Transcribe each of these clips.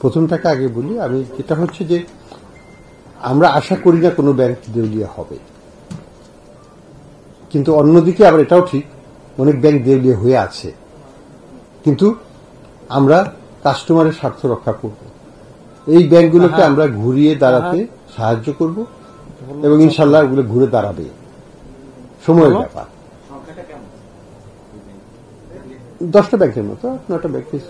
প্রথমটাকে আগে বলি। আমি যেটা হচ্ছে যে আমরা আশা করি না কোনো ব্যাংক দেউলিয়া হবে, কিন্তু অন্যদিকে আবার এটাও ঠিক অনেক ব্যাংক দেউলিয়া হয়ে আছে, কিন্তু আমরা কাস্টমারের স্বার্থ রক্ষা করব, এই ব্যাংকগুলোকে আমরা ঘুরিয়ে দাঁড়াতে সাহায্য করব এবং ইনশাল্লাহ ওগুলো ঘুরে দাঁড়াবে। সময়ের ব্যাপার। 10টা ব্যাংকের মতো, 9টা ব্যাংকের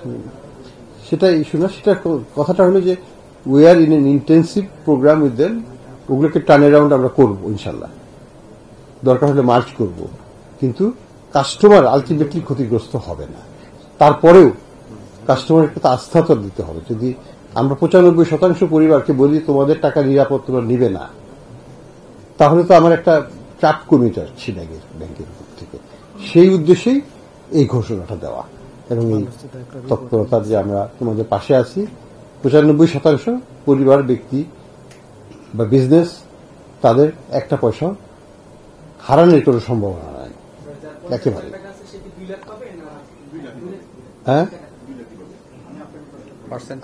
সেটা ইস্যু না। সেটা কথাটা হলো যে we are in an intensive programme with them, ওগুলোকে টার্ন অ্যারাউন্ড আমরা করব ইনশাল্লাহ, দরকার হলে মার্চ করব, কিন্তু কাস্টমার আলটিমেটলি ক্ষতিগ্রস্ত হবে না। তারপরেও কাস্টমারের প্রতি আস্থা তো দিতে হবে। যদি আমরা 95% পরিবারকে বলি তোমাদের টাকা নিরাপদ তোমরা নিবে না, তাহলে তো আমার একটা চাপ কমে যাচ্ছে ব্যাংকের উপর থেকে। সেই উদ্দেশ্যেই এই ঘোষণাটা দেওয়া এবং এই তৎপরতা যে আমরা তোমাদের পাশে আছি। 95% পরিবার, ব্যক্তি বা বিজনেস, তাদের একটা পয়সা হারানোর কোনো সম্ভাবনা নাই একেবারে। হ্যাঁ,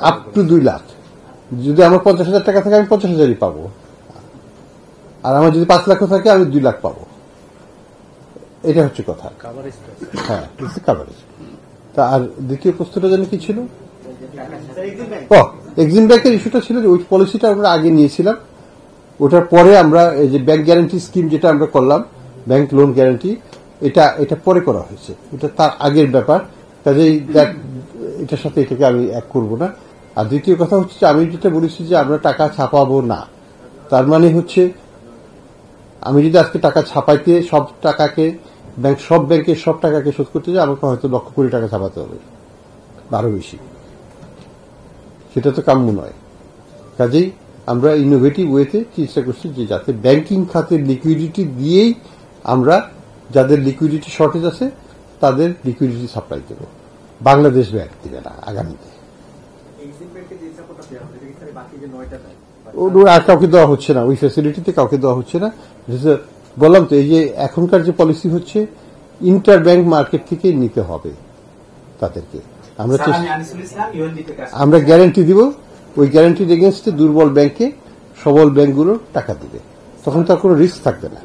আপ টু 2 লাখ। যদি আমার 50,000 টাকা থাকে আমি 50,000ই পাবো, আর আমার যদি 5 লাখ থাকে আমি 2 লাখ পাবো। এটা হচ্ছে কথা। হ্যাঁ, কাভারেজ। তা আর দ্বিতীয় প্রশ্নটা জানি কি ছিল? এক্সিম ব্যাংকের ইস্যুটা ছিল যে ওই পলিসিটা আমরা আগে নিয়েছিলাম, ওটার পরে আমরা এই যে ব্যাংক গ্যারান্টি স্কিম যেটা আমরা করলাম, ব্যাংক লোন গ্যারান্টি, এটা পরে করা হয়েছে, এটা তার আগের ব্যাপার। কাজেই এটার সাথে এটাকে আমি এক করবো না। আর দ্বিতীয় কথা হচ্ছে যে আমি যেটা বলেছি যে আমরা টাকা ছাপাবো না, তার মানে হচ্ছে আমি যদি আজকে টাকা ছাপাইতে সব টাকাকে সব ব্যাংকের সব টাকাকে শোধ করতে যাই, আমাকে হয়তো লক্ষ কোটি টাকা ছাপাতে হবে, আরো বেশি। সেটা তো কাম্য নয়। কাজেই আমরা ইনোভেটিভ ওয়েতে চেষ্টা করছি যে যাতে ব্যাংকিং খাতের লিকুইডিটি দিয়েই আমরা যাদের লিকুইডিটি শর্টেজ আছে তাদের লিকুইডিটি সাপ্লাই দেব। বাংলাদেশ ব্যাংক দিবে না আগামীতে। আর কাউকে দেওয়া হচ্ছে না, ওই ফ্যাসিলিটিতে কাউকে দেওয়া হচ্ছে না। বললাম তো, এই যে এখনকার যে পলিসি হচ্ছে ইন্টার ব্যাংক মার্কেট থেকে নিতে হবে তাদেরকে। আমরা গ্যারান্টি দিব, ওই গ্যারান্টির এগেনস্টে দুর্বল ব্যাংকে সবল ব্যাংকগুলো টাকা দিবে, তখন তার কোনো রিস্ক থাকবে না।